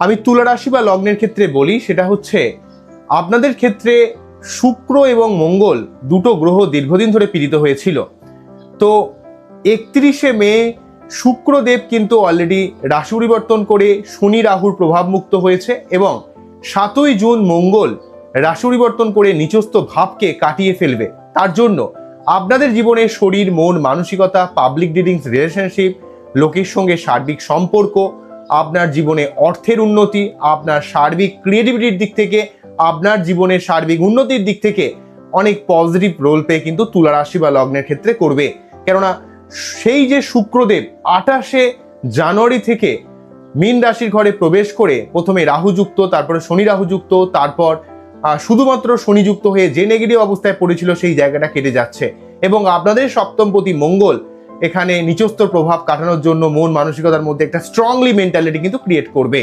আমি তুলা রাশি বা লগ্নের ক্ষেত্রে বলি, সেটা হচ্ছে আপনাদের ক্ষেত্রে শুক্র এবং মঙ্গল দুটো গ্রহ দীর্ঘদিন ধরে পীড়িত হয়েছিল। তো 31শে মে শুক্রদেব কিন্তু অলরেডি রাশি পরিবর্তন করে শনি রাহুর প্রভাব মুক্ত হয়েছে এবং 7ই জুন মঙ্গল রাশি পরিবর্তন করে নিচস্থ ভাবকে কাটিয়ে ফেলবে। তার জন্য আপনাদের জীবনে শরীর, মন, মানসিকতা, পাবলিক ডিলিংস, রিলেশনশিপ, লোকের সঙ্গে সার্বিক সম্পর্ক, আপনার জীবনে অর্থের উন্নতি, আপনার সার্বিক ক্রিয়েটিভিটির দিক থেকে, আপনার জীবনের সার্বিক উন্নতির দিক থেকে অনেক পজিটিভ রোল প্লে কিন্তু তুলা রাশি বা লগ্নের ক্ষেত্রে করবে। কেননা সেই যে শুক্রদেব 28শে জানুয়ারি থেকে মীন রাশির ঘরে প্রবেশ করে প্রথমে রাহুযুক্ত, তারপরে শনি রাহুযুক্ত, তারপর শুধুমাত্র শনিযুক্ত হয়ে যে নেগেটিভ অবস্থায় পড়েছিল সেই জায়গাটা কেটে যাচ্ছে এবং আপনাদের সপ্তমপতি মঙ্গল এখানে নিচস্থ প্রভাব কাটানোর জন্য মন মানসিকতার মধ্যে একটা স্ট্রংলি মেন্টালিটি কিন্তু ক্রিয়েট করবে।